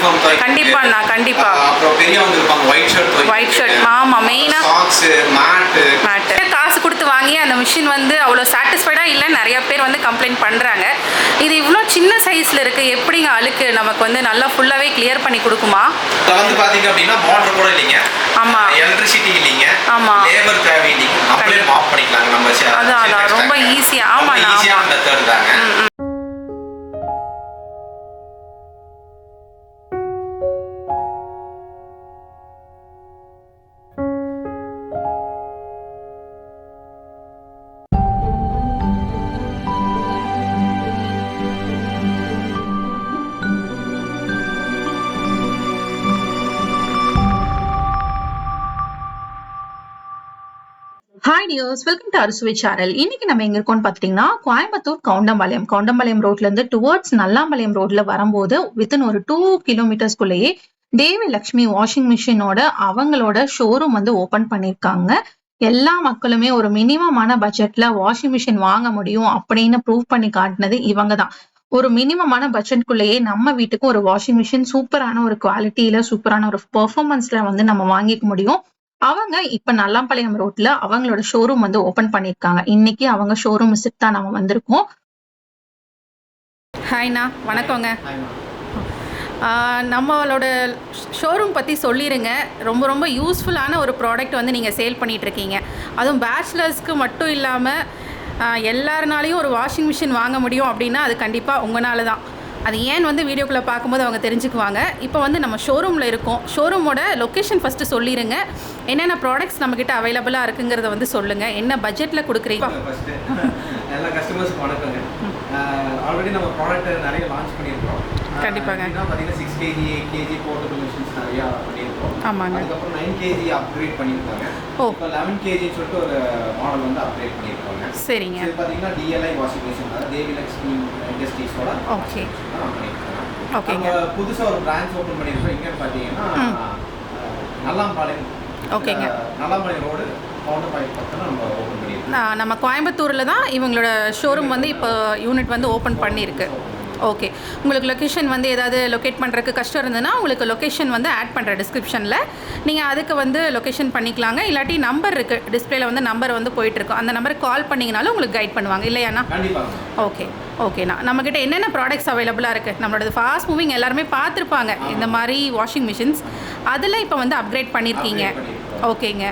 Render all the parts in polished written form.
Uniform துவைக்க கண்டிப்பாண்ணா கண்டிப்பாக. அப்புறம் பெரியவங்க இருப்பாங்க ஒயிட் ஷர்ட் ஆமாம் மெயினாக சாக்ஸ் மேட்டு காசு கொடுத்து வாங்கி அந்த மிஷின் வந்து அவ்வளோ சாட்டிஸ்ஃபைடாக இல்லை, நிறைய பேர் வந்து கம்ப்ளைண்ட் பண்ணுறாங்க. இது இவ்வளோ சின்ன சைஸில் இருக்குது, எப்படிங்க அழுக்கு நமக்கு வந்து நல்லா ஃபுல்லாகவே கிளியர் பண்ணி கொடுக்குமா? இதை வந்து பார்த்தீங்க அப்படின்னா மோட்டர் கூட இல்லைங்க. ஆமாம், எலக்ட்ரிசிட்டி இல்லைங்க. ஆமாம், லேபர் தேவை இல்லைங்க. நம்மளே மாப் பண்ணிக்கலாங்க. நம்ம அதான் ரொம்ப ஈஸியாக. ஆமாம், ஈஸியான மெத்தட் தாங்க. ஹாய் டியர்ஸ், வெல்கம் டு அறுசுவை சேனல். இன்னைக்கு நம்ம எங்க இருக்கோம்னு பாத்தீங்கன்னா கோயம்புத்தூர் கவுண்டம்பாளையம் ரோட்ல இருந்து டுவர்ட்ஸ் நல்லாம்பாளையம் ரோட்ல வரும்போது வித்தின் ஒரு 2 கிலோமீட்டர்ஸ்குள்ளேயே தேவி லக்ஷ்மி வாஷிங் மிஷினோட அவங்களோட ஷோரூம் வந்து ஓபன் பண்ணிருக்காங்க. எல்லா மக்களுமே ஒரு மினிமமான பட்ஜெட்ல வாஷிங் மிஷின் வாங்க முடியும் அப்படின்னு ப்ரூவ் பண்ணி காட்டினது இவங்க தான். ஒரு மினிமமான பட்ஜெட்குள்ளேயே நம்ம வீட்டுக்கு ஒரு வாஷிங் மிஷின் சூப்பரான ஒரு குவாலிட்டியில சூப்பரான ஒரு பெர்ஃபார்மன்ஸ்ல வந்து நம்ம வாங்கிக்க முடியும். அவங்க இப்ப நல்லாம்பாளையம் ரோட்ல அவங்களோட ஷோரூம் வந்து ஓபன் பண்ணிருக்காங்க. இன்னைக்கு அவங்க ஷோரூம் விசிட் தான் நம்ம வந்திருக்கோம். ஹாய்ண்ணா, வணக்கங்க. நம்மளோட ஷோரூம் பற்றி சொல்லிடுங்க. ரொம்ப ரொம்ப யூஸ்ஃபுல்லான ஒரு ப்ராடக்ட் வந்து நீங்கள் சேல் பண்ணிகிட்ருக்கீங்க. அதுவும் பேச்சுலர்ஸ்க்கு மட்டும் இல்லாமல் எல்லாருனாலையும் ஒரு வாஷிங் மிஷின் வாங்க முடியும் அப்படின்னா அது கண்டிப்பாக உங்களால தான். அது ஏன் வந்து வீடியோக்குள்ளே பார்க்கும்போது அவங்க தெரிஞ்சுக்குவாங்க. இப்போ வந்து நம்ம ஷோரூமில் இருக்கோம். ஷோரூமோட லொக்கேஷன் ஃபஸ்ட்டு சொல்லிடுங்க. என்னென்ன ப்ராடக்ட்ஸ் நம்மக்கிட்ட அவைலபிளாக இருக்குங்கிறத வந்து சொல்லுங்கள். என்ன பட்ஜெட்டில் கொடுக்குறீங்க? எல்லா கஸ்டமர்ஸ்க்கு வணக்கங்க. ஆல்ரெடி நம்ம ப்ராடக்ட் நிறைய லான்ச் பண்ணியிருக்கோம். கண்டிப்பாங்க. பார்த்தீங்கன்னா 6 kg 8 kg போர்ட்டபிள் மிஷின்ஸ் நிறையா பண்ணியிருக்கோம். ஆமாங்க. அதுக்கப்புறம் 9 kg அப்கிரேட் பண்ணியிருக்காங்க. இப்போ 11 kg சொல்லிட்டு ஒரு மாடல் வந்து அப்கிரேட் பண்ணியிருக்காங்க. சரிங்க. இது பார்த்தீங்கன்னா DLI வாஷிங் மிஷின், அதாவது தேவி லக்ஷ்மி இண்டஸ்ட்ரீஸோட. ஓகே ஓகேங்க. புதுசாக ஒரு பிரான்ச் ஓப்பன் பண்ணியிருக்கோம். எங்கன்னு பார்த்தீங்கன்னா நல்லாம்பாளையம். ஓகேங்க. நல்லாம்பாளையம் ரோடு கவுண்டம்பாளையம் பக்கத்தில் நம்ம ஓப்பன் பண்ணியிருக்கோம். நம்ம கோயம்புத்தூரில் தான் இவங்களோட ஷோரூம் வந்து இப்போ யூனிட் வந்து ஓப்பன் பண்ணியிருக்கு. ஓகே, உங்களுக்கு லொக்கேஷன் வந்து ஏதாவது லொக்கேட் பண்ணுறதுக்கு கஷ்டம் இருந்ததுன்னா உங்களுக்கு லொக்கேஷன் வந்து ஆட் பண்ணுற டிஸ்கிரிப்ஷனில் நீங்கள் அதுக்கு வந்து லொக்கேஷன் பண்ணிக்கலாங்க. இல்லாட்டி நம்பர் இருக்குது டிஸ்பிளேல வந்து நம்பர் வந்து போயிட்டுருக்கோம். அந்த நம்பருக்கு கால் பண்ணிங்கனாலும் உங்களுக்கு கைட் பண்ணுவாங்க இல்லையாண்ணா? ஓகே ஓகேண்ணா. நம்மக்கிட்ட என்னென்ன ப்ராடக்ட்ஸ் அவைலபிளாக இருக்குது? நம்மளோட ஃபாஸ்ட் மூவிங் எல்லாருமே பார்த்துருப்பாங்க இந்த மாதிரி வாஷிங் மிஷின்ஸ். அதில் இப்போ வந்து அப்கிரேட் பண்ணியிருக்கீங்க. ஓகேங்க.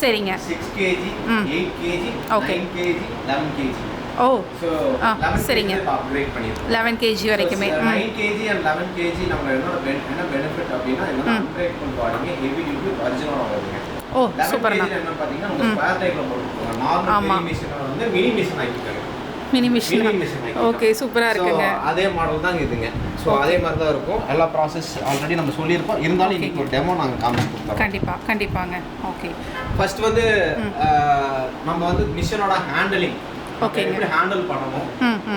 சரிங்க. 6 kg 8 kg okay 9 kg 11 kg. ஓ சரிங்க. 11 kg வரைக்குமே. 9 kg and 11 kg நம்ம என்ன பெனிஃபிட் அப்படின்னா இது அன்பிரேக்கபிள் பாடிங்க, ஹெவி டியூட்டி ஒரிஜினலா வருதுங்க. ஓ சூப்பர்ண்ணா. என்ன பாத்தீங்கன்னா நம்ம ஸ்பேர் டைப்ல போட்டுருக்கோம். நார்மல் மிஷின் வந்து மினி மிஷின் ஆக்கிட்டாங்க. Mini machine. ஓகே சூப்பராக இருக்குங்க. அதே மாடல் தான் இதுங்க. ஸோ அதே மாதிரி தான் இருக்கும். எல்லா ப்ராசஸ் ஆல்ரெடி நம்ம சொல்லியிருக்கோம். இருந்தாலும் இன்னைக்கு ஒரு டெமோ நாங்கள் காமிச்சு கொடுத்தோம். கண்டிப்பாங்க. ஓகே, ஃபர்ஸ்ட் வந்து நம்ம வந்து மிஷினோட ஹேண்டலிங், ஓகே, எப்படி ஹேண்டில் பண்ணணும்,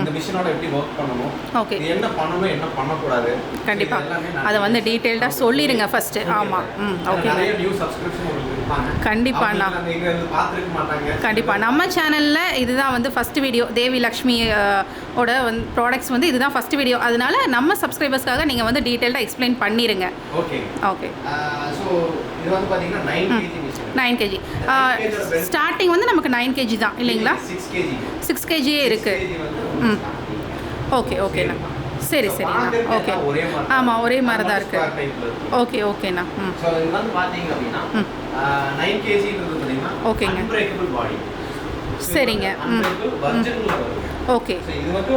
இந்த மிஷினோட எப்படி ஒர்க் பண்ணணும், ஓகே, என்ன பண்ணணும் என்ன பண்ணக்கூடாது, கண்டிப்பாக அதை வந்து டீட்டெயில்டாக சொல்லிடுங்க ஃபர்ஸ்ட். ஆமாம். ஓகே. நிறைய நியூ சப்ஸ்கிரிப்ஷன் உங்களுக்கு இருப்பாங்க. கண்டிப்பாண்ணா. நீங்க வந்து பார்த்துருக்க மாட்டாங்க. கண்டிப்பாக நம்ம சேனலில் இதுதான் வந்து ஃபர்ஸ்ட் வீடியோ. தேவி லக்ஷ்மி ஓட வந்து ப்ராடக்ட்ஸ் வந்து இதுதான் ஃபர்ஸ்ட் வீடியோ. அதனால நம்ம சப்ஸ்கிரைபர்ஸ்க்காக நீங்கள் வந்து டீட்டெயில்டாக எக்ஸ்பிளைன் பண்ணிடுங்க. Okay okay. ஸோ இது வந்து பார்த்தீங்கன்னா 9 kg மிஷின். 9 kg ஸ்டார்டிங் வந்து நமக்கு 9 kg தான் இல்லைங்களா? 6 kg இருக்குது. ஓகே ஓகேண்ணா. சரிண்ணா. ஓகே. ஆமாம், ஒரே மாதிரி தான் இருக்குது. ஓகேண்ணா. ஸோ இது வந்து பார்த்தீங்க அப்படின்னா 9 kgன்றது பார்த்தீங்கன்னா ஓகேங்க. அன்பிரேக்கபிள் பாடி. சரிங்க. ஓகே. இது வந்து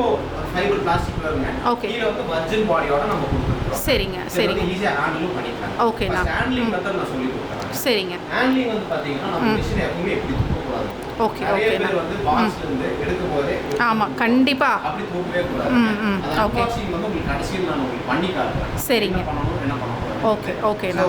ஃபைபர் பிளாஸ்டிக்ல வருங்க. ஓகே. கீழ வந்து வர்ஜின் பாடியோட நம்ம கொடுத்துருக்கோம். சரிங்க. ஈஸியா ஹேண்டில் பண்ணிக்கலாம். ஓகேண்ணா. ஹேண்ட்லிங் மெத்தட் நான் சொல்லி கொடுத்தேன். சரிங்க. ஹேண்ட்லிங் வந்து பாத்தீங்கன்னா நம்ம மிஷினை எப்பவுமே எப்படி தூக்க கூடாது. ஓகே. வந்து பாக்ஸ்ல இருந்து எடுக்கும்போதே ஆமா கண்டிப்பா அப்படி தூக்கவே கூடாது. ஓகே. அன்பாக்சிங் வந்து உங்களுக்கு கடைசியில் நான் உங்களுக்கு பண்ணி காட்டுறேன். சரிங்க. என்ன பண்ணணும் என்ன பண்ணக்கூடாது. ஓகேண்ணா.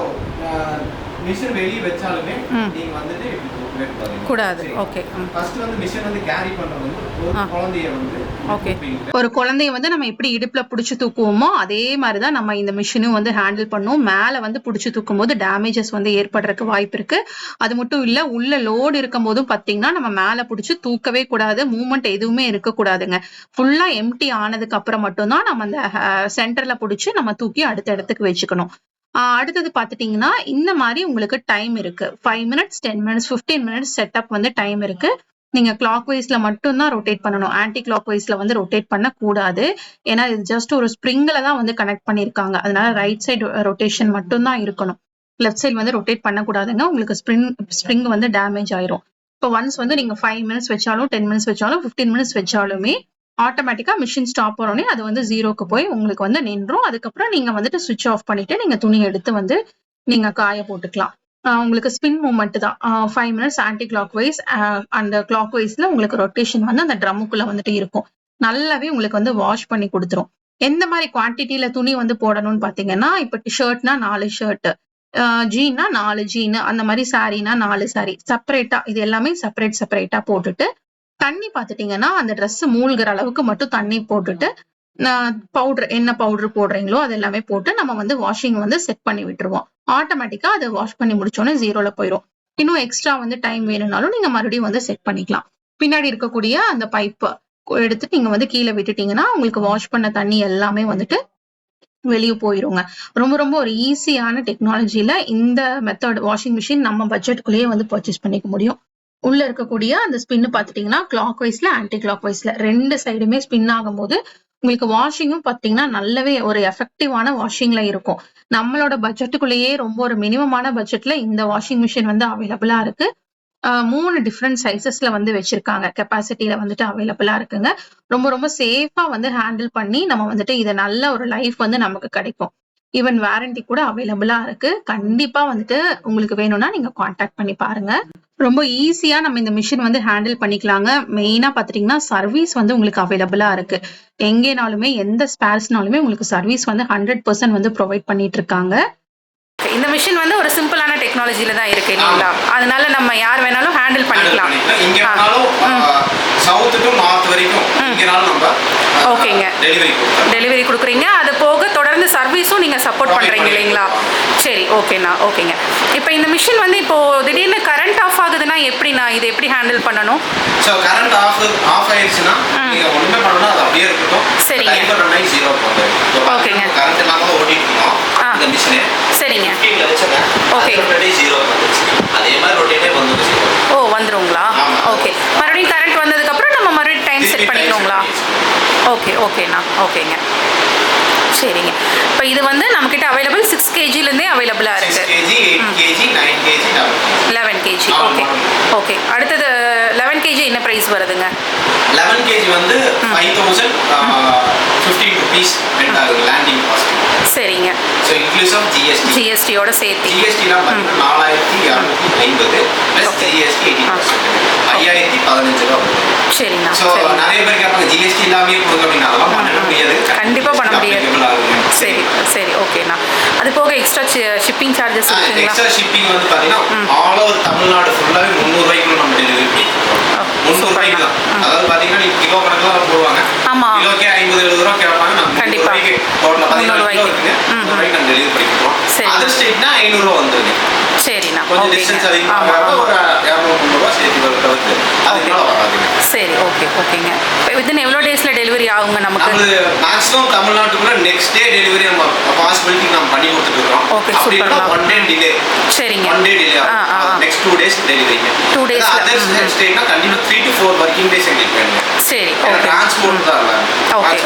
மிஷின் வெளிய வச்சாலுமே நீங்க வந்துட்டு இப்படி இருக்கவே கூடாது. ஓகே. ஃபர்ஸ்ட் வந்து மிஷின் வந்து கேரி பண்றது வந்து ஒரு குழந்தைய வந்து ஓகே. ஒரு குழந்தைய வந்து நம்ம எப்படி இடுப்புல பிடிச்சு தூக்குவோமோ அதே மாதிரி தான் நம்ம இந்த மிஷினும் வந்து ஹேண்டில் பண்ணும். மேலே வந்து பிடிச்சி தூக்கும் போது டேமேஜஸ் வந்து ஏற்படுறதுக்கு வாய்ப்பு இருக்கு. அது மட்டும் இல்ல, உள்ள லோடு இருக்கும் போதும் பாத்தீங்கன்னா நம்ம மேலே பிடிச்சி தூக்கவே கூடாது, மூவ்மெண்ட் எதுவுமே இருக்கக்கூடாதுங்க. ஃபுல்லா எம்டி ஆனதுக்கு அப்புறம் மட்டும்தான் நம்ம அந்த சென்டர்ல பிடிச்சி நம்ம தூக்கி அடுத்த இடத்துக்கு வச்சுக்கணும். அடுத்தது பாத்துட்டீங்கன்னா இந்த மாதிரி உங்களுக்கு டைம் இருக்கு. 5 மினிட்ஸ், 10 மினிட்ஸ், 15 மினிட்ஸ் செட்டப் வந்து டைம் இருக்கு. நீங்க கிளாக் வைஸ்ல மட்டும் தான் ரொட்டேட் பண்ணணும். ஆன்டி கிளாக் வைஸ்ல வந்து ரொட்டேட் பண்ண கூடாது. ஏன்னா இது ஜஸ்ட் ஒரு ஸ்ப்ரிங்ல தான் வந்து கனெக்ட் பண்ணிருக்காங்க. அதனால ரைட் சைடு ரொட்டேஷன் மட்டும் தான் இருக்கணும். லெஃப்ட் சைடு வந்து ரொட்டேட் பண்ண கூடாதுங்க. உங்களுக்கு ஸ்ப்ரிங் வந்து டேமேஜ் ஆயிரும். இப்போ ஒன்ஸ் வந்து நீங்க 5 மினிட்ஸ் வச்சாலும் 10 மினிட்ஸ் வச்சாலும் 15 மினிட்ஸ் வச்சாலுமே ஆட்டோமேட்டிக்கா மிஷின் ஸ்டாப் ஆனோடனே அது வந்து 0க்கு போய் உங்களுக்கு வந்து நின்றும். அதுக்கப்புறம் நீங்க வந்துட்டு சுவிட்ச் ஆஃப் பண்ணிட்டு நீங்க துணி எடுத்து வந்து நீங்க காய போட்டுக்கலாம். உங்களுக்கு ஸ்பின் மூவ்மெண்ட் தான். 5 மினிட்ஸ் ஆன்டி கிளாக் வைஸ், அந்த கிளாக் வைஸ்ல உங்களுக்கு ரொட்டேஷன் வந்து அந்த ட்ரம்முக்குள்ள வந்துட்டு இருக்கும். நல்லாவே உங்களுக்கு வந்து வாஷ் பண்ணி கொடுத்துரும். எந்த மாதிரி குவான்டிட்டியில துணி வந்து போடணும்னு பாத்தீங்கன்னா, இப்ப ஷர்ட்னா 4 ஷர்ட், ஜீன்னா 4 ஜீன், அந்த மாதிரி சாரீனா 4 சாரி, செப்பரேட்டா இது எல்லாமே செப்பரேட்டா போட்டுட்டு தண்ணி பாத்துட்டீங்கன்னா அந்த ட்ரெஸ் மூழ்கிற அளவுக்கு மட்டும் தண்ணி போட்டுட்டு பவுடர் என்ன பவுடர் போடுறீங்களோ அது எல்லாமே போட்டு நம்ம வந்து வாஷிங் வந்து செட் பண்ணி விட்டுருவோம். ஆட்டோமேட்டிக்கா அதை வாஷ் பண்ணி முடிச்சோன்னே 0ல போயிடும். இன்னும் எக்ஸ்ட்ரா வந்து டைம் வேணும்னாலும் நீங்க மறுபடியும் வந்து செட் பண்ணிக்கலாம். பின்னாடி இருக்கக்கூடிய அந்த பைப் எடுத்து நீங்க வந்து கீழே விட்டுட்டீங்கன்னா உங்களுக்கு வாஷ் பண்ண தண்ணி எல்லாமே வந்துட்டு வெளியே போயிருங்க. ரொம்ப ரொம்ப ஒரு ஈஸியான டெக்னாலஜில இந்த மெத்தட் வாஷிங் மிஷின் நம்ம பட்ஜெட்டுக்குள்ளேயே வந்து பர்ச்சேஸ் பண்ணிக்க முடியும். உள்ள இருக்கக்கூடிய அந்த ஸ்பின் பாத்துட்டீங்கன்னா கிளாக் வைஸ்ல ஆன்டி கிளாக் வைஸ்ல 2 சைடுமே ஸ்பின் ஆகும் போது உங்களுக்கு வாஷிங்கும் பாத்தீங்கன்னா நல்லாவே ஒரு எஃபெக்டிவான வாஷிங்ல இருக்கும். நம்மளோட பட்ஜெட்டுக்குள்ளேயே ரொம்ப ஒரு மினிமமான பட்ஜெட்ல இந்த வாஷிங் மிஷின் வந்து அவைலபிளா இருக்கு. 3 டிஃப்ரெண்ட் சைசஸ்ல வந்து வச்சிருக்காங்க. கெப்பாசிட்டியில வந்துட்டு அவைலபிளா இருக்குங்க. ரொம்ப ரொம்ப சேஃபா வந்து ஹேண்டில் பண்ணி நம்ம வந்துட்டு இதை நல்ல ஒரு லைஃப் வந்து நமக்கு கிடைக்கும். ஈவன் வாரண்டி கூட அவைலபிளா இருக்கு. கண்டிப்பா வந்துட்டு உங்களுக்கு வேணும்னா நீங்க கான்டாக்ட் பண்ணி பாருங்க. ரொம்ப ஈஸியா நம்ம இந்த மிஷின் வந்து ஹேண்டில் பண்ணிக்கலாங்க. மெயினா பாத்துட்டீங்கன்னா சர்வீஸ் வந்து உங்களுக்கு அவைலபிளா இருக்கு. எங்கேனாலுமே எந்த ஸ்பேர்ஸ்னாலுமே உங்களுக்கு சர்வீஸ் வந்து 100% வந்து ப்ரொவைட் பண்ணிட்டு இருக்காங்க. இந்த மிஷின் வந்து ஒரு சிம்பிளான டெக்னாலஜில தான் இருக்கு இல்லைங்களா? அதனால நம்ம யார் வேணாலும் ஹேண்டில் பண்ணிக்கலாம். இங்க வேணாலும் சவுத் டு நார்த் வரைக்கும் இங்கனாலும் நம்ம ஓகேங்க டெலிவரி கொடுக்குறீங்க. அது போக தொடர்ந்து சர்வீஸும் நீங்க சப்போர்ட் பண்றீங்க இல்லைங்களா? சரி, ஓகேண்ணா. ஓகேங்க. இப்போ இந்த மிஷின் வந்து இப்போ திடீர்னு கரண்ட் ஆஃப் ஆகுதுன்னா எப்படிண்ணா இது எப்படி ஹேண்டில் பண்ணணும்? சோ கரண்ட் ஆஃப் ஆயிடுச்சுன்னா நீங்க ஒண்ணுமே பண்ணனும், அது அப்படியே இருக்கட்டும். சரிங்க. டைமர் ரன் ஆகி 0 போகும். ஓகேங்க. கரண்ட் இல்லாம ஓடிட்டு இருக்கோம் இந்த மிஷினே. சரிங்க. 15ல வச்சங்க. ஓகே. ஆல்ரெடி 0 வந்துச்சு. அதே மாதிரி ரொட்டேட்டே வந்துருச்சு. ஓ, வந்துருங்களா? ஓகே. மறுபடியும் கரண்ட் வந்ததுக்கு அப்புறம் நம்ம மறுபடியும் டைம் செட் பண்ணிக்கணுங்களா? ஓகேண்ணா. ஓகேங்க. சரிங்க. இப்போ இது வந்து நம்மக்கிட்ட அவைலபிள் 6 kgலேருந்தே அவைலபிளாக இருக்குது. 6 kg, 8 kg, 9 kg, 11 kg. Okay. அடுத்தது 11 kg என்ன ப்ரைஸ் வருதுங்க? 11 kg வந்து 5015 rupees லேண்டிங் காஸ்ட். சரிங்க. ஸோ இன்க்ளூஸ் ஆஃப் ஜிஎஸ்டியோட சேர்த்து ஜிஎஸ்டிலாம் பார்த்தீங்கன்னா 4250 ப்ளஸ் ஜிஎஸ்டி 5015 ரூபா. சரிண்ணா. ஸோ நிறைய பேர் கேட்பாங்க ஜிஎஸ்டி இல்லாமே கொடுங்க அப்படின்னா அதெல்லாம் பண்ண முடியாது. கண்டிப்பாக பண்ண முடியாது. சரி, ஓகேண்ணா. அது போக எக்ஸ்ட்ரா ஷிப்பிங் சார்ஜஸ் இருக்குங்களா? எக்ஸ்ட்ரா ஷிப்பிங் வந்து பார்த்தீங்கன்னா ஆல் ஓவர் தமிழ்நாடு ஃபுல்லாகவே 300 ரூபாய்க்குள்ள நம்ம டெலிவரி பண்ணிக்கிறோம். 300 ரூபாய்க்கு தான். அதாவது பார்த்தீங்கன்னா நீங்க கிலோ கணக்கில் போடுவாங்க. ஆமாம். கிலோக்கே 50-70 ரூபா கேட்பாங்க. நம்ம கண்டிப்பாக டோட்டலாக 14 கிலோ இருக்குங்க. 300 ரூபாய்க்கு நம்ம டெலிவரி பண்ணிக்கிறோம். அதர் ஸ்டேட்னா 500 ரூபா வந்துருங்க. சரிண்ணா. கொஞ்சம் டிஸ்டன்ஸ் அதிகமாக ஒரு 200-300 ரூபா சேர்த்து தவிர்த்து அதுக்குனால வராதுங்க. சரி, ஓகேங்க. வித்தின் எவ்வளோ டேஸ்ல டெலிவரி ஆகுங்க நமக்கு? அது மேக்ஸிமம் தமிழ்நாட்டுக்குள்ள நெக்ஸ்ட் டே டெலிவரி நம்ம பாசிபிலிட்டி நம்ம பண்ணி கொடுத்துட்டு இருக்கோம். ஓகே, சூப்பர்ண்ணா. 1 டே டிலே. சரிங்க. 1 டே டிலே ஆகும். நெக்ஸ்ட் 2 டேஸ் டெலிவரிங்க. 2 டேஸ். அதர் ஸ்டேட்னா கண்டிப்பா 3 to 4 working days எங்களுக்கு வேணும். சரி, ஓகே. டிரான்ஸ்போர்ட் தான் இல்ல. ஓகே.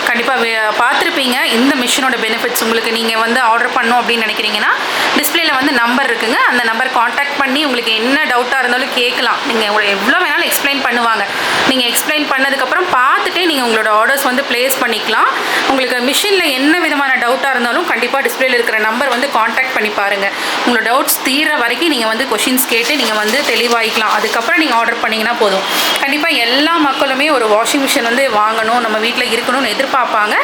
கண்டிப்பாக பார்த்துருப்பீங்க இந்த மிஷினோட பெனிஃபிட்ஸ். உங்களுக்கு நீங்கள் வந்து ஆர்டர் பண்ணணும் அப்படின்னு நினைக்கிறீங்கன்னா டிஸ்பிளேல வந்து நம்பர் இருக்குங்க. அந்த நம்பர் காண்டாக்ட் பண்ணி உங்களுக்கு என்ன டவுட்டாக இருந்தாலும் கேட்கலாம். நீங்கள் எவ்வளோ வேணாலும் எக்ஸ்பிளைன் பண்ணுவாங்க. நீங்கள் எக்ஸ்பிளைன் பண்ணதுக்கப்புறம் பார்த்துட்டே நீங்கள் உங்களோட ஆர்டர்ஸ் வந்து ப்ளேஸ் பண்ணிக்கலாம். உங்களுக்கு மிஷினில் என்ன விதமான டவுட்டாக இருந்தாலும் கண்டிப்பாக டிஸ்பிளேல இருக்கிற நம்பர் வந்து காண்டாக்ட் பண்ணி பாருங்கள். உங்களோட டவுட்ஸ் தீர வரைக்கும் நீங்கள் வந்து கொஷின்ஸ் கேட்டு நீங்கள் வந்து தெளிவாகிக்கலாம். அதுக்கப்புறம் நீங்கள் ஆர்டர் பண்ணிங்கன்னா போதும். கண்டிப்பாக எல்லா மக்களுமே ஒரு வாஷிங் மிஷின் வந்து வாங்கணும், நம்ம வீட்டில் இருக்கணும்னு எதிர்பார்ப்பாங்க.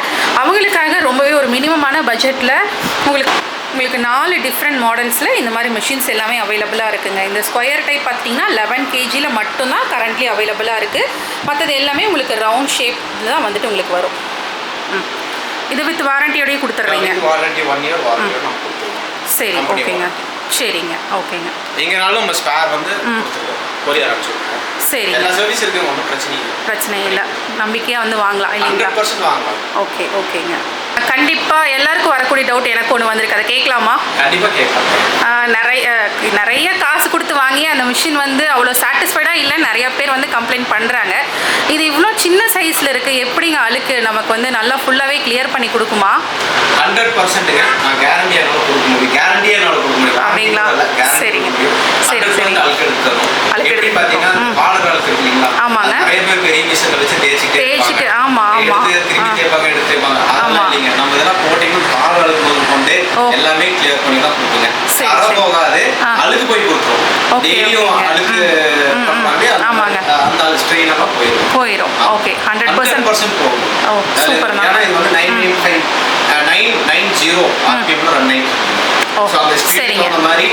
அவங்களுக்காக ரொம்பவே ஒரு மினிமமான பட்ஜெட்டில் உங்களுக்கு உங்களுக்கு 4 டிஃப்ரெண்ட் மாடல்ஸில் இந்த மாதிரி மிஷின்ஸ் எல்லாமே அவைலபிளாக இருக்குங்க. இந்த ஸ்கொயர் டைப் பார்த்தீங்கன்னா 11 kgல மட்டும்தான் கரண்ட்லி அவைலபிளாக இருக்குது. மற்றது எல்லாமே உங்களுக்கு ரவுண்ட் ஷேப் தான் வந்துட்டு உங்களுக்கு வரும். இது வித் வாரண்டியோடய கொடுத்துட்றீங்க. Warranty 1 year warranty. சரி, ஓகேங்க. சரிங்க, ஓகேங்க. எங்கனாலும் நம்ம ஸ்பேர் வந்து கொரியர் அனுப்பிச்சுடுவோம். சரி, எல்லா சர்வீஸ் இருக்குங்க, ஒன்றும் பிரச்சனை இல்லை. நம்பிக்கையாக வந்து வாங்கலாம் இல்லைங்களா? 100% வாங்கலாம். ஓகே, ஓகேங்க. கண்டிப்பாக எல்லாருக்கும் வரக்கூடிய டவுட் எனக்கு ஒன்று வந்திருக்கு, அதை கேட்கலாமா? கண்டிப்பாக கேட்கலாம். நிறைய காசு கொடுத்து வாங்கி அந்த மிஷின் வந்து அவ்வளோ சாட்டிஸ்ஃபைடாக இல்லை, நிறைய பேர் வந்து கம்ப்ளைண்ட் பண்ணுறாங்க. இது இவ்வளோ சின்ன சைஸில் இருக்குது, எப்படிங்க அழுக்கு நமக்கு வந்து நல்லா ஃபுல்லாகவே கிளியர் பண்ணி கொடுக்குமா? 100%ங்க. நான் கேரண்டியாக என்னால் கொடுக்க முடியும். அப்படிங்களா? சரிங்க. சரி, சரி. அழுக்கு எடுத்து தரும். எப்படி பார்த்தீங்கன்னா காலர் அழுக்கு இருக்கு இல்லைங்களா? ஆமாங்க. நிறைய பேர் பெரிய மிஷினை வச்சு தேய்ச்சிட்டு ஆமாம். திருப்பி தேய்ப்பாங்க, எடுத்து தேய்ப்பாங்க. அதெல்லாம் இல்லைங்க. நம்ம இதெல்லாம் போட்டிங்கன்னா காலர் அழுக்கு முதல் கொண்டு எல்லாமே கிளியர் பண்ணி தான் கொடுக்குங்க. அரை போகாது, அழுக்கு போய் கொடுத்துரும். டெய்லியும் அழுக்கு ஆமாங்க, அந்த ஸ்ட்ரெயின் எல்லாம் போயிடும். ஓகே, 100% போகும். சூப்பர். ஏன்னா இது வந்து 990 RPM ரன் ஆயிட்டு. ஸோ அந்த ஸ்பீட் அந்த மாதிரி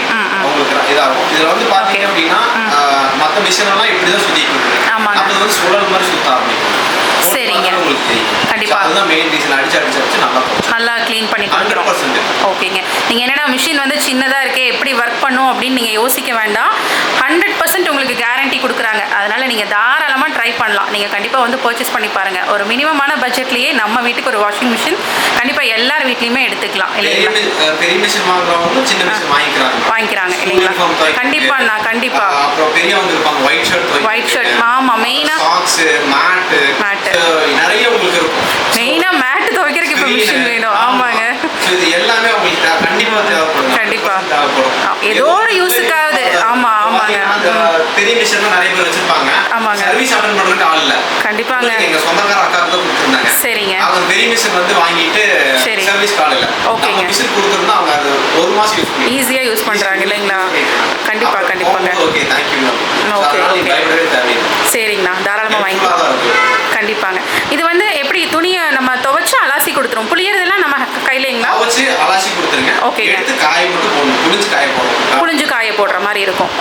உங்களுக்கு இதாகும். இதில் வந்து பார்த்தீங்க அப்படின்னா மற்ற மிஷின் எல்லாம் இப்படி தான் சுற்றிட்டு இருக்கு. அப்போ வந்து சுழல் மாதிரி சுற்ற ஆரம்பிக்கும். சரிங்க, உங்களுக்கு தெரியும். கண்டிப்பாக அதுதான் மெயின் ரீசன். அடிச்சு நல்லா க்ளீன் பண்ணி கொடுக்குறோம். ஓகேங்க. நீங்கள் என்னடா மிஷின் வந்து சின்னதாக இருக்கே, எப்படி ஒர்க் பண்ணும் அப்படின்னு நீங்கள் யோசிக்க வேண்டாம். 100% உங்களுக்கு கேரண்டி கொடுக்குறாங்க. அதனால் நீங்கள் தாராளமாக ட்ரை பண்ணலாம். நீங்கள் கண்டிப்பாக வந்து பர்ச்சேஸ் பண்ணி பாருங்கள். ஒரு மினிமமான பட்ஜெட்லேயே நம்ம வீட்டுக்கு ஒரு வாஷிங் மிஷின் கண்டிப்பாக எல்லார் வீட்லேயுமே எடுத்துக்கலாம் இல்லைங்களா? பெரிய மிஷின் வாங்குறவங்க சின்ன மிஷின் வாங்கிக்கிறாங்க இல்லைங்களா? கண்டிப்பாக கண்டிப்பாக. அப்புறம் பெரியவங்க இருப்பாங்க, ஒயிட் ஷர்ட். ஆமாம், மெயினாக சாக்ஸ், மேட்டு நிறைய உங்களுக்கு இருக்கும். மெயினாக மேட்டு துவைக்கிறதுக்கு இப்போ மிஷின் வேணும். ஆமாங்க, இது எல்லாமே உங்களுக்கு கண்டிப்பாக தேவைப்படும். ஏதோ ஒரு யூஸுக்காவது. ஆமாங்க. பெரிய மிஷின் நிறைய பேர் வச்சிருப்பாங்க. ஆமாங்க. சர்வீஸ் அட்டெண்ட் பண்றதுக்கு ஆள் இல்ல. கண்டிப்பாங்க. எங்க சொந்தக்கார அக்கா தான் கொடுத்துருந்தாங்க. சரிங்க. அவங்க பெரிய மிஷின் வந்து வாங்கிட்டு சர்வீஸ் கால் இல்ல. ஓகேங்க. மிஷின் கொடுத்துருந்தா அவங்க அது 1 மாசம் யூஸ் பண்ணி ஈஸியா யூஸ் பண்றாங்க இல்லைங்களா? கண்டிப்பாக. Okay, thank you. ஓகே, சரிங்கண்ணா, தாராளமாக வாங்கிக்கலாம். கண்டிப்பாங்க. இது வந்து எப்படி துணியை நம்ம துவைச்சு அலாசி கொடுத்துரும், புளியறதெல்லாம் நம்ம கையிலங்களா? துவைச்சு அலாசி கொடுத்துருங்க. ஓகே, எடுத்து காய மட்டும் போடணும். புளிஞ்சு காய போடுற மாதிரி இருக்கும்.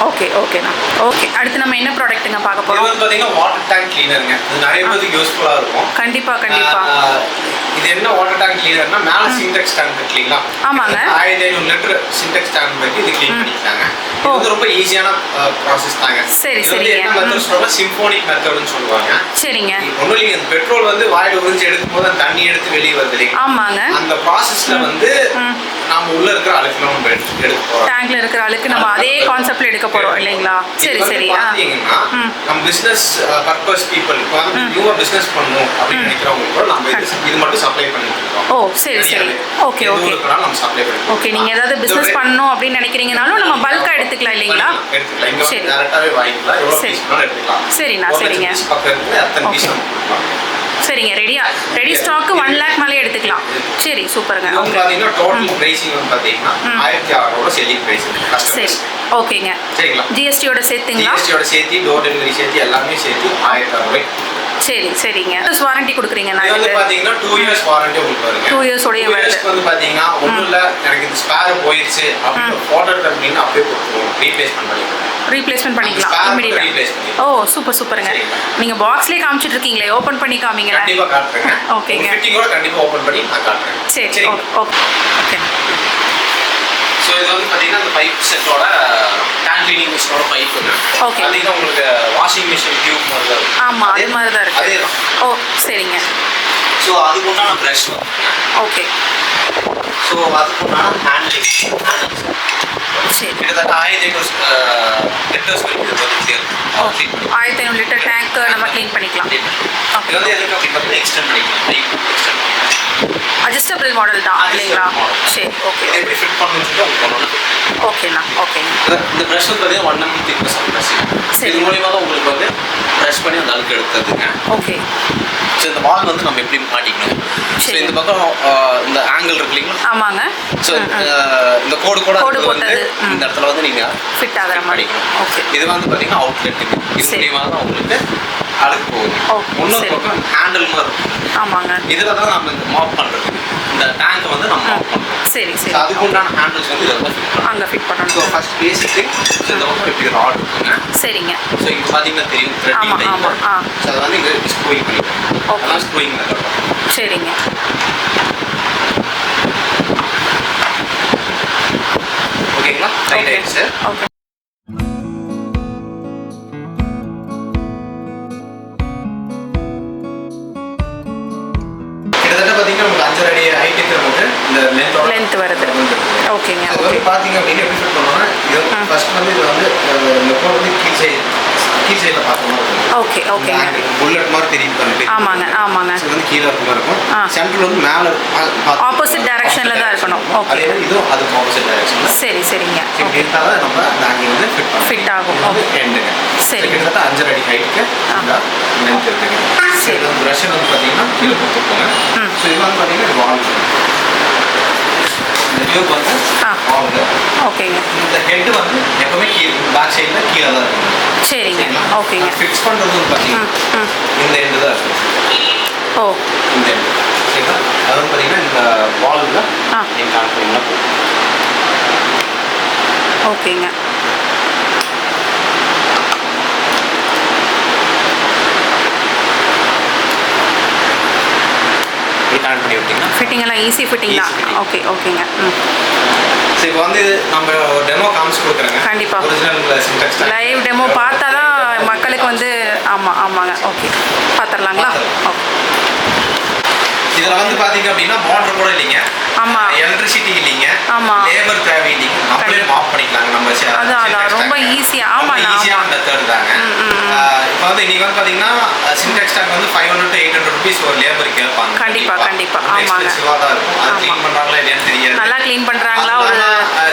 ஓகேண்ணா. ஓகே, அடுத்து நம்ம என்ன ப்ராடக்ட்டுங்க பார்க்க போறோம்? இது வந்து பாத்தீங்கன்னா வாட்டர் டேங்க் கிளீனருங்க. இது நிறைய பேருக்கு யூஸ்ஃபுல்லா இருக்கும். கண்டிப்பா. இது என்ன வாட்டர் டேங்க் கிளீனர்னா மேல சின்டெக்ஸ் டேங்க் இருக்கு இல்லீங்களா? ஆமாங்க. 1500 லிட்டர் சின்டெக்ஸ் டேங்க் வச்சு இது க்ளீன் பண்ணிட்டாங்க. இது வந்து ரொம்ப ஈஸியான ப்ராசஸ் தாங்க. சரி. என்ன மெத்தட் சொல்றோம்? சிம்போனிக் மெத்தட்னு சொல்லுவாங்க. சரிங்க. ஒண்ணும் இல்லைங்க, இந்த பெட்ரோல் வந்து வாயில உறிஞ்சி எடுக்கும்போது அந்த தண்ணி எடுத்து வெளியே வருது இல்லைங்க? ஆமாங்க. அந்த ப்ராசஸ்ல வந்து நாம உள்ள இருக்கிற அழுக்கு நம்ம எடுக்க போறோம். டேங்க்ல இருக்கிற அழுக்கு நம்ம அதே கான்செப்ட்ல எடுக்க போறோம் இல்லைங்களா? சரி. பாத்தீங்கன்னா நம்ம பிசினஸ் பர்பஸ் பீப்பிள் வந்து நியூவா பிசினஸ் பண்ணணும் அப்படின்னு நினைக்கிறவங்க கூட நம்ம இது மட்டும் சப்ளை பண்ணிட்டு இருக்கோம். ஓ, சரி. ஓகே. நம்ம சப்ளை பண்ணிட்டு ஓகே, நீங்க ஏதாவது பிசினஸ் பண்ணணும் அப்படின்னு நினைக்கிறீங்கனாலும் நம்ம பல்கா எடுத்துக்கலாம் இல்லைங்களா? எடுத்துக்கலாம். இங்க வந்து டைரக்டாவே வாங்கிக்கலாம். எவ்வளவு பீஸ் வேணாலும் எடுத்துக்கலாம். சரிங்க. பக்கம் இருக்கு, அத்தனை பீஸ் நம்ம கொடுக்கலாம். சரிங்க. ரெடி ஸ்டாக் 1 lakh மேலே எடுத்துக்கலாம். சரி, சூப்பருங்க. இது பாத்தீங்கன்னா டோட்டல் பிரைசிங் வந்து பாத்தீங்கன்னா 1600 செல்லிங் பிரைஸ். சரி, ஓகேங்க. சரிங்களா? ஜிஎஸ்டியோட சேர்த்துங்களா? ஜிஎஸ்டியோட சேர்த்து டோர் டெலிவரி சேர்த்து எல்லாமே சேர்த்து 1600. சரிங்க. வாரண்டி கொடுக்குறீங்க? நான் வந்து பாத்தீங்கன்னா 2 இயர்ஸ் வாரண்டி உங்களுக்கு வருங்க. 2 இயர்ஸ் உடைய வந்து பாத்தீங்கன்னா ஒண்ணும் இல்ல, எனக்கு இந்த ஸ்பேர் போயிடுச்சு அப்படின்னு ஆர்டர் பண்ணீங்கன்னா அப்படியே கொடுத்துருவோம். ரீப்ளேஸ்மென்ட் பண்ணிக்கலாம் இமிடியேட்டா. ஓ, சூப்பருங்க. நீங்க பாக்ஸ்லயே காமிச்சிட்டு இருக்கீங்களே, ஓபன் பண்ணி காமிங்களா? கண்டிப்பா காட்டுறேன். ஓகேங்க. ஃபிட்டிங்கோட கண்டிப்பா ஓபன் பண்ணி நான் காட்டுறேன். சரி, ஓகே. சோ இது வந்து பாத்தீங்கன்னா அந்த பைப் செட்டோட டேங்க் கிளீனிங் மிஷினோட பைப் இருக்கு. ஓகே. பாத்தீங்கன்னா உங்களுக்கு வாஷிங் மிஷின் டியூப் மாதிரி தான் இருக்கு. ஆமா, அதே மாதிரி தான் இருக்கு. அதேதான். ஓ, சரிங்க. சோ அதுக்கு உண்டான பிரஷ் வந்து ஓகே. சோ அதுக்கு உண்டான ஹேண்ட்லிங் சரி. கிட்டத்தட்ட 1500 லிட்டர்ஸ் வரைக்கும் இது வந்து கிளியர். 1500 லிட்டர் டேங்க் நம்ம க்ளீன் பண்ணிக்கலாம். இது வந்து எதுக்கு அப்படி பார்த்தீங்கன்னா எக்ஸ்டெண்ட் பண்ணிக்கலாம். பைப் எக்ஸ்டெண்ட் பண்ணிக்கலாம். அட்ஜஸ்டபிள் மாடல் தான் இல்லைங்களா? சரி, ஓகே. எப்படி ஃபிட் பண்ணணும்னு சொல்லி அவங்க பண்ணணும். ஓகேண்ணா. இந்த ப்ரஷ் வந்து பார்த்தீங்கன்னா 1 mm திக்னஸ் ஆஃப் ப்ரஷ். இது மூலியமா தான் உங்களுக்கு வந்து ப்ரஷ் பண்ணி அந்த அழுக்கு எடுத்துதுங்க. ஓகே. ஸோ இந்த வால் வந்து நம்ம எப்படி மாட்டிக்கணும்? ஸோ இந்த பக்கம் இந்த ஆங்கிள் இருக்கு இல்லைங்களா? ஆமாங்க. ஸோ இந்த கோடு வந்து போட்டது இந்த இடத்துல வந்து நீங்கள் ஃபிட் ஆகிற மாதிரி. ஓகே. இது வந்து பார்த்தீங்கன்னா அவுட்லெட்டுங்க. இது மூலியமா தான் உங்களுக்கு அழுக்கு போகுது. இன்னொரு பக்கம் ஹேண்டில் மாதிரி இருக்கும். ஆமாங்க. இதில் தான் நம்ம இந்த மாப் பண்ணுறது. இந்த டேங்கை வந்து நம்ம மாப் பண்ணுறோம். சரி சரி. அதுக்கு உண்டான ஹேண்டில்ஸ் வந்து இதெல்லாம் அங்கே ஃபிட் பண்ணணும். So first basic thing so இந்த பக்கம் இப்படி ராட் இருக்குங்க. சரிங்க. ஸோ இங்கே பார்த்தீங்கன்னா தெரியும் த்ரெட்டிங் டைப். ஆமாம். ஸோ அதை வந்து இங்கே ஸ்க்ரூயிங் பண்ணிக்கலாம். அதெல்லாம் ஸ்க்ரூயிங் மெத்தட். சரிங்க. ஓகேங்களா? ரைட் ஆயிடுச்சு. ஓகே. கிட்டத்தட்ட பார்த்தீங்கன்னா உங்களுக்கு 5 அடி ஹைட்டுக்கு நமக்கு இந்த லென்த் வருது. ஓகேங்க. அது வந்து பார்த்தீங்க அப்படின்னு எப்படி ஃபிட் பண்ணோம்னா இது ஃபர்ஸ்ட் வந்து இது வந்து இந்த கோட் வந்து கீழ் சைடில் பார்க்கணும். ஓகே ஓகேங்க. புல்லட் மாதிரி தெரியும் பாருங்க. ஆமாங்க. இது வந்து கீழே இருக்க மாதிரி இருக்கும். சென்டர் வந்து மேலே ஆப்போசிட் டைரக்ஷனில் தான் இருக்கணும். ஓகே. அதே மாதிரி இதுவும் அதுக்கு ஆப்போசிட் டைரக்ஷனில். சரிங்க. இப்படி இருந்தால் தான் நம்ம பேங்கிங் வந்து ஃபிட் ஆகும். ஓகே. எண்டுங்க. சரி. கிட்டத்தட்ட 5 அடி ஹைட்டுக்கு இந்த லென்த் இருக்குங்க. சரி. இந்த ப்ரஷ் வந்து பார்த்தீங்கன்னா கீழே கொடுத்துருக்கோங்க. ஸோ இது வந்து பார்த்தீங்கன்னா வால். இந்த டியூப் வந்து வால். ஓகேங்க. இந்த ஹெட் வந்து எப்பவுமே பேக் சைடில் கீழே தான் இருக்கும். சரிங்க. ஓகேங்க. ஃபிக்ஸ் பண்ணுறது வந்து பார்த்தீங்கன்னா இந்த எண்டு தான் இருக்கும். ஓ, இந்த எண்டு. சரிங்களா? அது வந்து பார்த்தீங்கன்னா இந்த வால்வில் நீங்கள் கனெக்ட் பண்ணிங்கன்னா போதும். ஓகேங்க. கனெக்ட் பண்ணி விட்டீங்கன்னா ஃபிட்டிங் எல்லாம் ஈஸி ஃபிட்டிங் தான். ஓகேங்க. ஸோ இப்போ வந்து நம்ம டெமோ காமிச்சு கொடுக்குறேங்க. கண்டிப்பாக. ஒரிஜினல் சின்டெக்ஸ் லைவ் டெமோ பார்த்தா தான் மக்களுக்கு வந்து ஆமாங்க. ஓகே, பார்த்துடலாங்களா? ஓகே. இதில் வந்து பார்த்தீங்க அப்படின்னா மோட்டர் கூட இல்லைங்க. ஆமாம். எலக்ட்ரிசிட்டி இல்லைங்க. ஆமாம். லேபர் தேவை இல்லைங்க. நம்மளே மாப் பண்ணிக்கலாங்க. நம்ம அதான் ரொம்ப ஈஸியாக. ஈஸியான மெத்தட் தாங்க. இப்போ வந்து இன்னைக்கு வந்து பார்த்தீங்கன்னா சின்டெக்ஸ் டேங்க் வந்து 500 to 800 rupees ஒரு லேபருக்கு கேட்பாங்க. கண்டிப்பாக. ஆமாங்க. எக்ஸ்பென்சிவாக தான் இருக்கும். அது க்ளீன் பண்ணுறாங்களா இல்லையான்னு தெரியாது. நல்லா க்ளீன் பண்ணுறாங்களா? ஒரு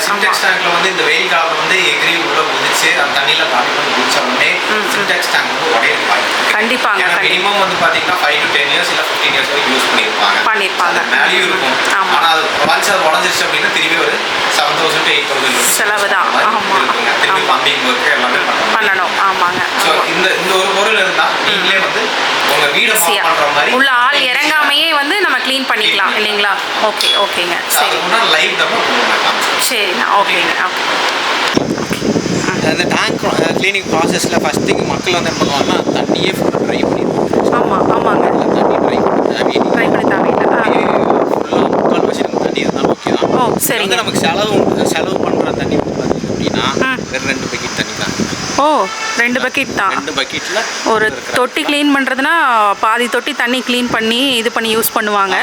சின்டெக்ஸ் டேங்க்ல வந்து இந்த வெயில் காலத்துல வந்து எகிரி உள்ள குதிச்சு அந்த தண்ணியில காலி பண்ணி குதிச்ச உடனே சின்டெக்ஸ் டேங்க் வந்து உடையிருக்கு வாய்ப்பு. கண்டிப்பாங்க. மினிமம் வந்து பார்த்தீங்கன்னா 5 to 10 years இல்லை 15 years வரைக்கும் யூஸ் பண்ணியிருப்பாங்க. வேல்யூ இருக்கும். ஆனால் அது ஒன்ஸ் அது உடஞ்சிருச்சு அப்படின்னா திரும்பி ஒரு 7,000 to 8,000 செலவு தான். இருக்குங்க. திரும்பி பம்பிங் ஒர்க் எல்லாமே பண்ணணும். ஆமாங்க. ஸோ இந்த ஒரு பொருள் இருந்தால் நீங்களே வந்து உங்கள் வீடை பண்ணுற மாதிரி உள்ள ஆள் இறங்காமையே வந்து நம்ம க்ளீன் பண்ணிக்கலாம் இல்லைங்களா? ஓகேங்க. சரி. லைவ் டெமோ சரிண்ணா. ஓகேங்க. அந்த டேங்க் க்ளீனிங் ப்ராசஸில் ஃபஸ்ட் திங் மக்கள் வந்து என்ன பண்ணுவாங்கன்னா தண்ணியே ஃபுல்லாக ட்ரை பண்ணிடுவாங்க. ஆமாங்க. தண்ணி ட்ரை பண்ணி தேவையில்லை. ஃபுல்லாக 3/4 நமக்கு தண்ணி இருந்தாலும் ஓகே தான். ஓ, சரிங்க. வந்து நமக்கு செலவு பண்ணுற தண்ணி வந்து பார்த்தீங்க அப்படின்னா வெறும் 2 பக்கெட் தண்ணி தான். ஓ, 2 பக்கெட் தான். 2 பக்கெட்டில் ஒரு தொட்டி க்ளீன் பண்ணுறதுனா பாதி தொட்டி தண்ணி க்ளீன் பண்ணி இது பண்ணி யூஸ் பண்ணுவாங்க.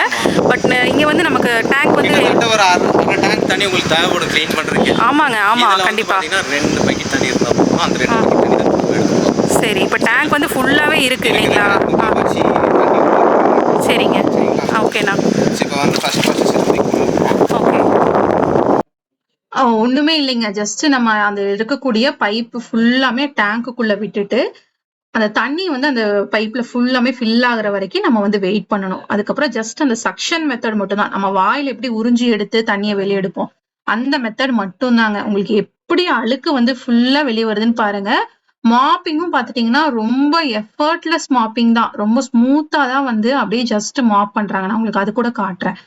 பட் இங்கே வந்து நமக்கு டேங்க் வந்து ஒரு 1/2 டேங்க் தண்ணி உங்களுக்கு தேவைப்படும் க்ளீன் பண்ணுறதுக்கு. ஆமாம். கண்டிப்பாக. 2 பக்கெட் தண்ணி இருந்தால் போதும். அந்த 2 பக்கெட் தண்ணி தான் எடுத்துக்கலாம். சரி. இப்போ டேங்க் வந்து ஃபுல்லாகவே இருக்குது இல்லைங்களா? சரிங்க. ஓகேண்ணா. இப்போ வந்து ஃபர்ஸ்ட் ப்ராசஸ் ஓகே. ஒண்ணுமே இல்லைங்க. ஜஸ்ட் நம்ம அந்த இருக்கக்கூடிய பைப் ஃபுல்லாமே டேங்க்குள்ள விட்டுட்டு அந்த தண்ணி வந்து அந்த பைப்ல ஃபுல்லாமே ஃபில் ஆகுற வரைக்கும் நம்ம வந்து வெயிட் பண்ணணும். அதுக்கப்புறம் ஜஸ்ட் அந்த சக்ஷன் மெத்தட் மட்டும் தான். நம்ம வாயில எப்படி உறிஞ்சி எடுத்து தண்ணியை வெளியே எடுப்போம் அந்த மெத்தட் மட்டும் தாங்க. உங்களுக்கு எப்படி அழுக்கு வந்து ஃபுல்லா வெளியே வருதுன்னு பாருங்க. மாப்பிங்கும் பாத்துட்டீங்கன்னா ரொம்ப எஃபர்ட்லெஸ் மாப்பிங் தான். ரொம்ப ஸ்மூத்தா தான் வந்து அப்படியே ஜஸ்ட் மாப் பண்றாங்க. நான் உங்களுக்கு அது கூட காட்டுறேன்.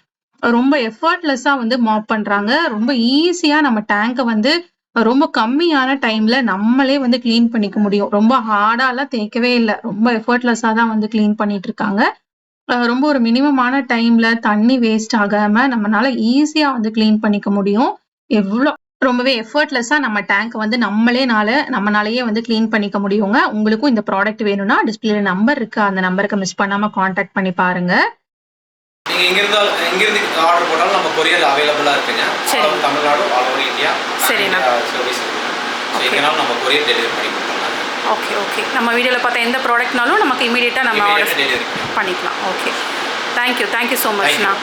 ரொம்ப எஃபர்ட்லெஸ்ஸா வந்து மாப் பண்றாங்க. ரொம்ப ஈஸியா நம்ம டேங்கை வந்து ரொம்ப கம்மியான டைம்ல நம்மளே வந்து கிளீன் பண்ணிக்க முடியும். ரொம்ப ஹார்டாலாம் தேய்க்கவே இல்லை. ரொம்ப எஃபர்ட்லெஸ்ஸா தான் வந்து கிளீன் பண்ணிட்டு இருக்காங்க. ரொம்ப ஒரு மினிமமான டைம்ல தண்ணி வேஸ்ட் ஆகாம நம்மளால ஈஸியா வந்து கிளீன் பண்ணிக்க முடியும். எவ்வளோ ரொம்பவே எஃபர்ட்லெஸ்ஸா நம்ம டேங்க் வந்து நம்மளாலேயே வந்து கிளீன் பண்ணிக்க முடியுங்க. உங்களுக்கும் இந்த ப்ராடக்ட் வேணும்னா டிஸ்பிளேல நம்பர் இருக்கு. அந்த நம்பருக்கு மிஸ் பண்ணாம கான்டாக்ட் பண்ணி பாருங்க. நீங்க இங்கிருந்து ஆர்டர் போட்டாலும் நம்ம கொரியர் அவைலபிளா இருக்குங்க. தமிழ்நாடு, ஆல் ஓவர் இந்தியா சரிண்ணா. சர்வீஸ் இருக்கு. எங்கனாலும் நம்ம கொரியர் டெலிவரி பண்ணி கொடுக்கலாம். ஓகே. நம்ம வீடியோவில் பார்த்த எந்த ப்ராடக்ட்னாலும் நமக்கு இமீடியட்டாக நம்ம ஆர்டர் பண்ணிக்கலாம். ஓகே. Thank you so மச்ண்ணா.